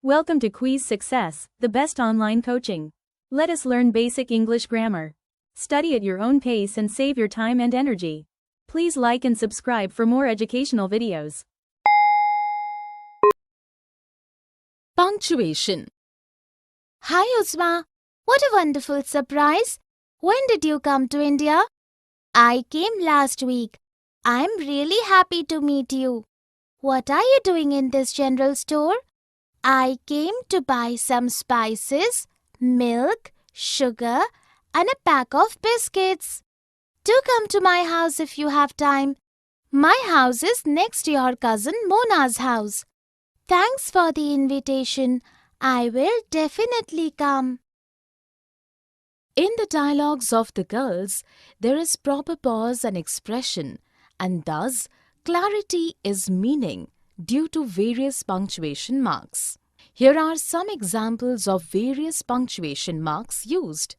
Welcome to Kwiiz Success, the best online coaching. Let us learn basic English grammar. Study at your own pace and save your time and energy. Please like and subscribe for more educational videos. Punctuation. Hi Uzma, what a wonderful surprise. When did you come to India? I came last week. I'm really happy to meet you. What are you doing in this general store? I came to buy some spices, milk, sugar, and a pack of biscuits. Do come to my house if you have time. My house is next to your cousin Mona's house. Thanks for the invitation. I will definitely come. In the dialogues of the girls, there is proper pause and expression, and thus clarity is meaning due to various punctuation marks. Here are some examples of various punctuation marks used.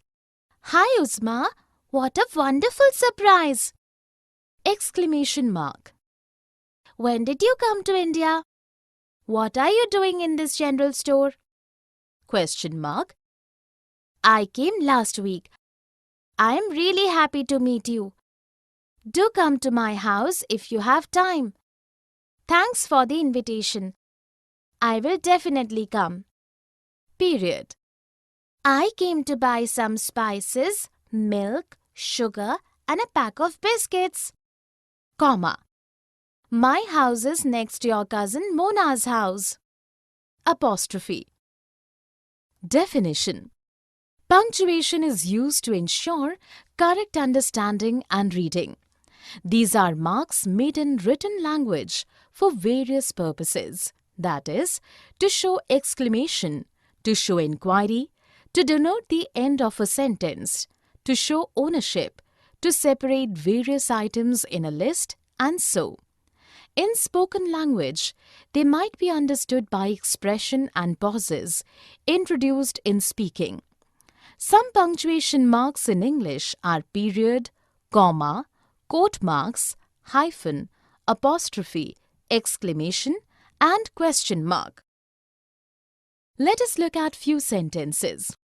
Hi Uzma, what a wonderful surprise! Exclamation mark. When did you come to India? What are you doing in this general store? Question mark. I came last week. I am really happy to meet you. Do come to my house if you have time. Thanks for the invitation. I will definitely come. Period. I came to buy some spices, milk, sugar, and a pack of biscuits. Comma. My house is next to your cousin Mona's house. Apostrophe. Definition. Punctuation is used to ensure correct understanding and reading. These are marks made in written language for various purposes, that is, to show exclamation, to show inquiry, to denote the end of a sentence, to show ownership, to separate various items in a list, and so. In spoken language, they might be understood by expression and pauses introduced in speaking. Some punctuation marks in English are period, comma, quote marks, hyphen, apostrophe, exclamation, and question mark. Let us look at few sentences.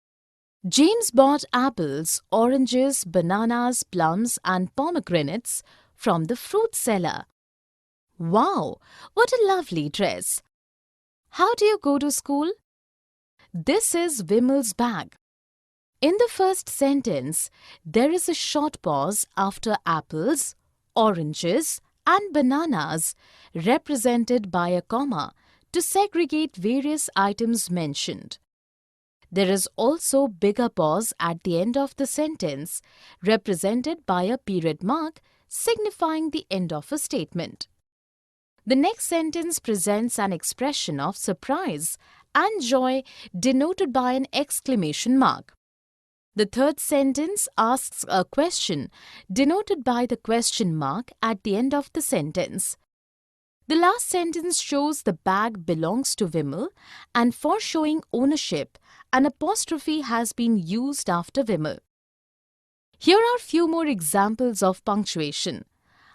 James bought apples, oranges, bananas, plums, and pomegranates from the fruit seller. Wow, what a lovely dress! How do you go to school? This is Vimal's bag. In the first sentence, there is a short pause after apples, oranges, and bananas, represented by a comma, to segregate various items mentioned. There is also bigger pause at the end of the sentence, represented by a period mark, signifying the end of a statement. The next sentence presents an expression of surprise and joy denoted by an exclamation mark. The third sentence asks a question denoted by the question mark at the end of the sentence. The last sentence shows the bag belongs to Vimal, and for showing ownership, an apostrophe has been used after Vimal. Here are few more examples of punctuation.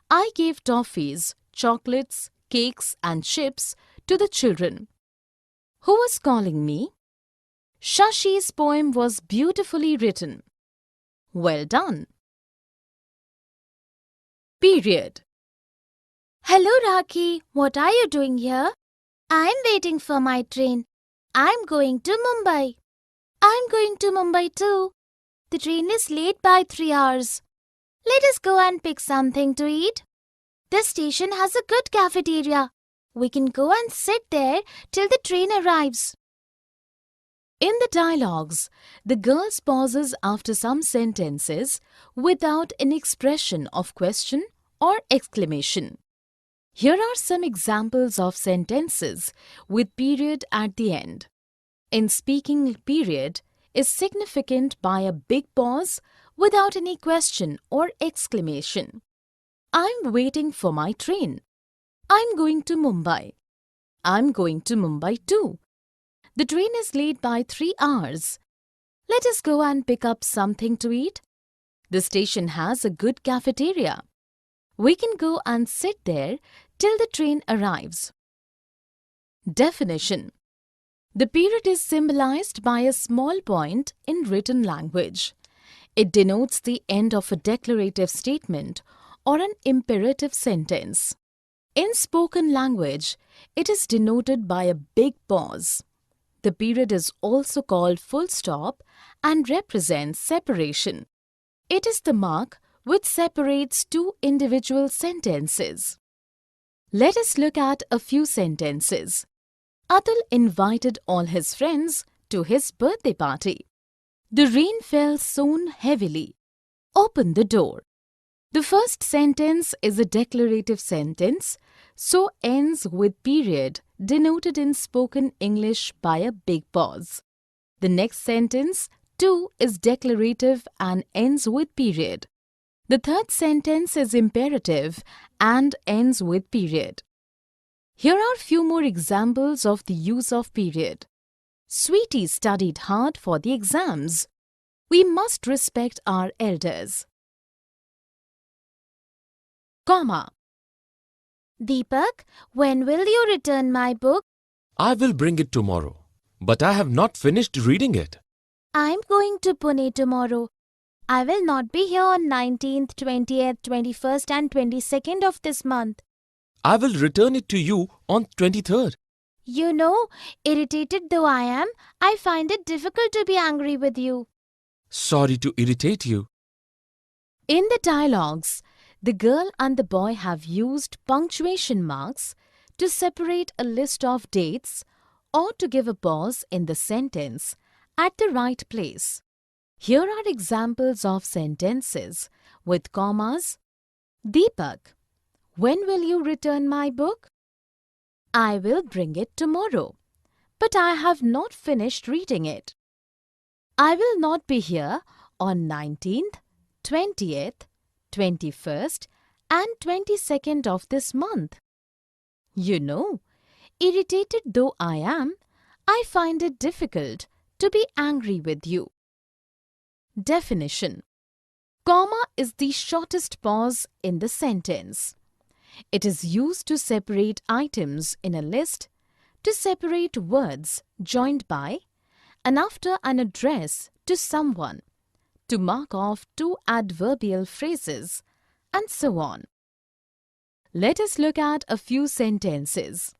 I gave toffees, chocolates, cakes, and chips to the children. Who was calling me? Shashi's poem was beautifully written. Well done. Period. Hello Rakhi, what are you doing here? I'm waiting for my train. I'm going to Mumbai. I'm going to Mumbai too. The train is late by 3 hours. Let us go and pick something to eat. This station has a good cafeteria. We can go and sit there till the train arrives. In the dialogues, the girls pauses after some sentences without an expression of question or exclamation. Here are some examples of sentences with period at the end. In speaking, period is significant by a big pause without any question or exclamation. I'm waiting for my train. I'm going to Mumbai. I'm going to Mumbai too. The train is late by 3 hours. Let us go and pick up something to eat. The station has a good cafeteria. We can go and sit there till the train arrives. Definition. The period is symbolized by a small point in written language. It denotes the end of a declarative statement or an imperative sentence. In spoken language, it is denoted by a big pause. The period is also called full stop and represents separation. It is the mark which separates two individual sentences. Let us look at a few sentences. Atul invited all his friends to his birthday party. The rain fell soon heavily. Open the door. The first sentence is a declarative sentence, so ends with period denoted in spoken English by a big pause. The next sentence, too, is declarative and ends with period. The third sentence is imperative and ends with period. Here are few more examples of the use of period. Sweetie studied hard for the exams. We must respect our elders. Comma. Deepak, when will you return my book? I will bring it tomorrow, but I have not finished reading it. I'm going to Pune tomorrow. I will not be here on 19th, 20th, 21st and 22nd of this month. I will return it to you on 23rd. You know, irritated though I am, I find it difficult to be angry with you. Sorry to irritate you. In the dialogues, the girl and the boy have used punctuation marks to separate a list of dates or to give a pause in the sentence at the right place. Here are examples of sentences with commas. Deepak, when will you return my book? I will bring it tomorrow, but I have not finished reading it. I will not be here on 19th, 20th, 21st and 22nd of this month. You know, irritated though I am, I find it difficult to be angry with you. Definition. Comma is the shortest pause in the sentence. It is used to separate items in a list, to separate words joined by and after an address to someone, to mark off two adverbial phrases, and so on. Let us look at a few sentences.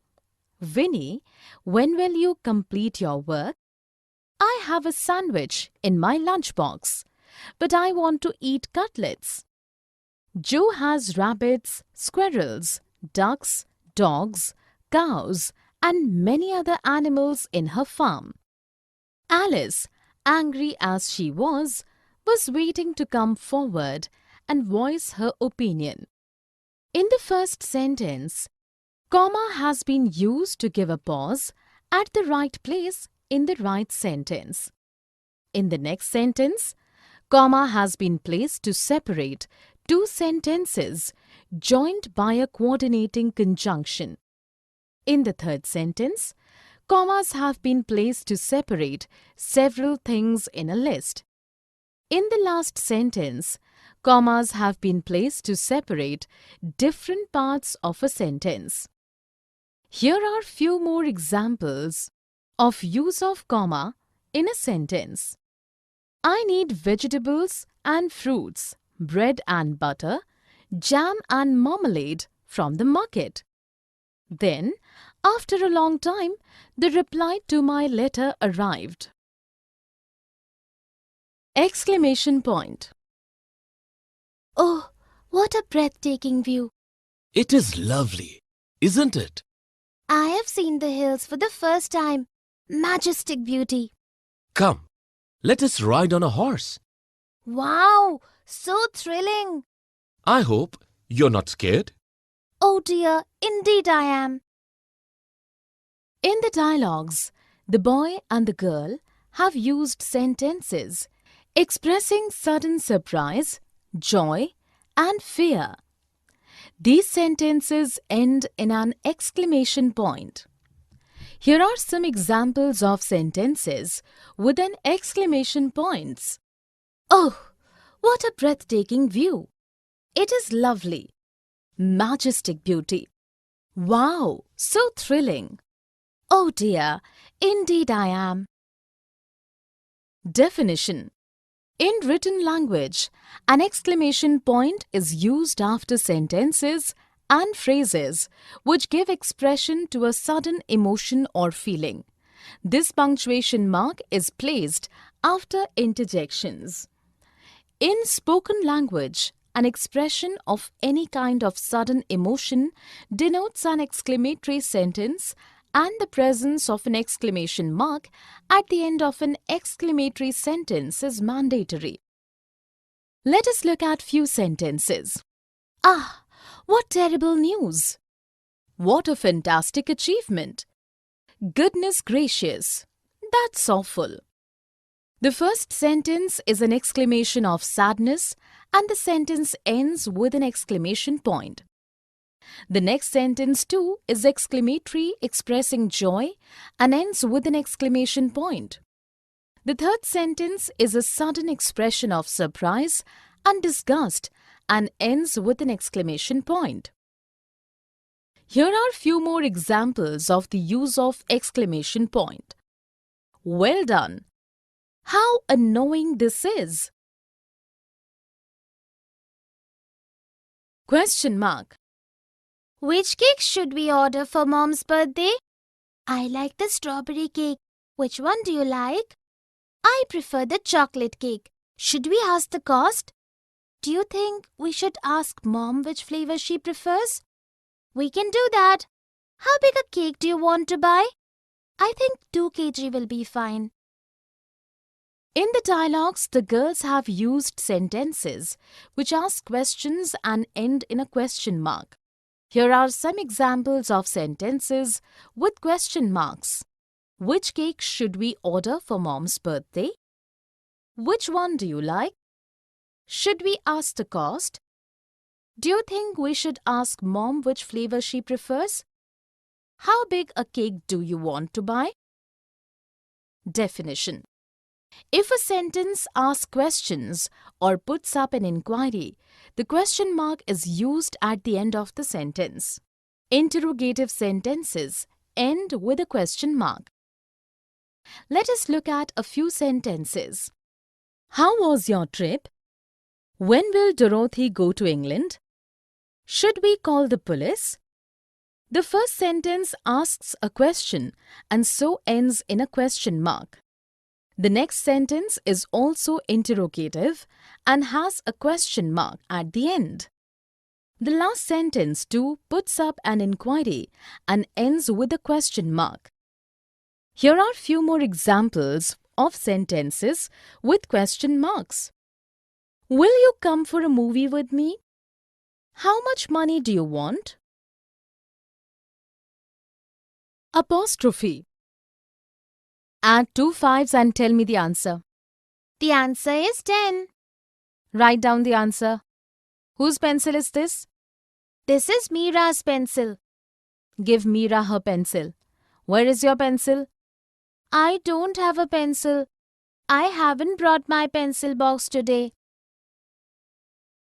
Vinny, when will you complete your work? I have a sandwich in my lunchbox, but I want to eat cutlets. Joe has rabbits, squirrels, ducks, dogs, cows, and many other animals in her farm. Alice, angry as she was waiting to come forward and voice her opinion. In the first sentence, comma has been used to give a pause at the right place in the right sentence. In the next sentence, comma has been placed to separate two sentences joined by a coordinating conjunction. In the third sentence, commas have been placed to separate several things in a list. In the last sentence, commas have been placed to separate different parts of a sentence. Here are few more examples of use of comma in a sentence. I need vegetables and fruits, bread and butter, jam and marmalade from the market. Then, after a long time, the reply to my letter arrived. Exclamation point. Oh, what a breathtaking view. It is lovely, isn't it? I have seen the hills for the first time. Majestic beauty. Come, let us ride on a horse. Wow, so thrilling. I hope you're not scared. Oh dear, indeed I am. In the dialogues, the boy and the girl have used sentences expressing sudden surprise, joy, and fear. These sentences end in an exclamation point. Here are some examples of sentences with an exclamation point. Oh, what a breathtaking view! It is lovely. Majestic beauty. Wow, so thrilling. Oh dear, indeed I am. Definition. In written language, an exclamation point is used after sentences and phrases which give expression to a sudden emotion or feeling. This punctuation mark is placed after interjections. In spoken language, an expression of any kind of sudden emotion denotes an exclamatory sentence, and the presence of an exclamation mark at the end of an exclamatory sentence is mandatory. Let us look at few sentences. Ah, what terrible news! What a fantastic achievement! Goodness gracious, that's awful. The first sentence is an exclamation of sadness, and the sentence ends with an exclamation point. The next sentence too is exclamatory, expressing joy, and ends with an exclamation point. The third sentence is a sudden expression of surprise and disgust and ends with an exclamation point. Here are few more examples of the use of exclamation point. Well done! How annoying this is! Question mark. Which cake should we order for Mom's birthday? I like the strawberry cake. Which one do you like? I prefer the chocolate cake. Should we ask the cost? Do you think we should ask Mom which flavor she prefers? We can do that. How big a cake do you want to buy? I think 2 kg will be fine. In the dialogues, the girls have used sentences which ask questions and end in a question mark. Here are some examples of sentences with question marks. Which cake should we order for Mom's birthday? Which one do you like? Should we ask the cost? Do you think we should ask Mom which flavor she prefers? How big a cake do you want to buy? Definition. If a sentence asks questions or puts up an inquiry, the question mark is used at the end of the sentence. Interrogative sentences end with a question mark. Let us look at a few sentences. How was your trip? When will Dorothy go to England? Should we call the police? The first sentence asks a question and so ends in a question mark. The next sentence is also interrogative and has a question mark at the end. The last sentence too puts up an inquiry and ends with a question mark. Here are few more examples of sentences with question marks. Will you come for a movie with me? How much money do you want? Apostrophe. Add 2 5s and tell me the answer. The answer is 10. Write down the answer. Whose pencil is this? This is Meera's pencil. Give Meera her pencil. Where is your pencil? I don't have a pencil. I haven't brought my pencil box today.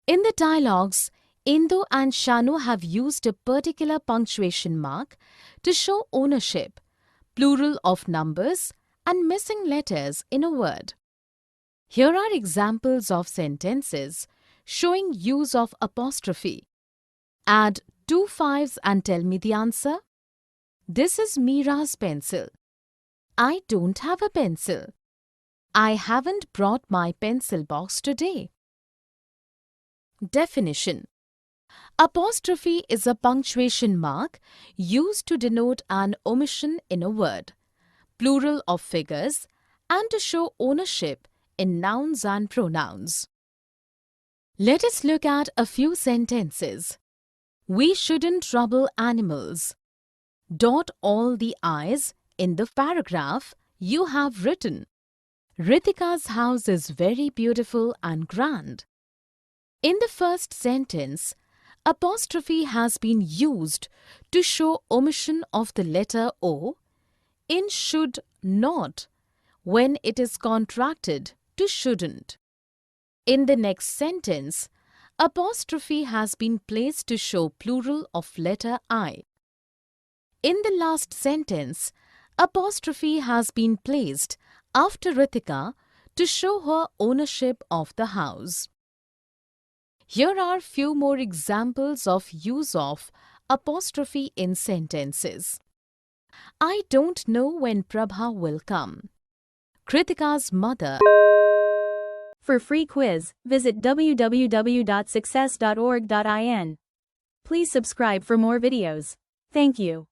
In the dialogues, Indu and Shanu have used a particular punctuation mark to show ownership, plural of numbers, and missing letters in a word. Here are examples of sentences showing use of apostrophe. Add 2 5s and tell me the answer. This is Meera's pencil. I don't have a pencil. I haven't brought my pencil box today. Definition. Apostrophe is a punctuation mark used to denote an omission in a word, plural of figures, and to show ownership in nouns and pronouns. Let us look at a few sentences. We shouldn't trouble animals. Dot all the I's in the paragraph you have written. Ritika's house is very beautiful and grand. In the first sentence, apostrophe has been used to show omission of the letter O in should not when it is contracted to shouldn't. In the next sentence, apostrophe has been placed to show plural of letter I. In the last sentence, apostrophe has been placed after Ritika to show her ownership of the house. Here are few more examples of use of apostrophe in sentences. I don't know when Prabha will come. Kritika's mother. For free quiz, visit www.success.org.in. Please subscribe for more videos. Thank you.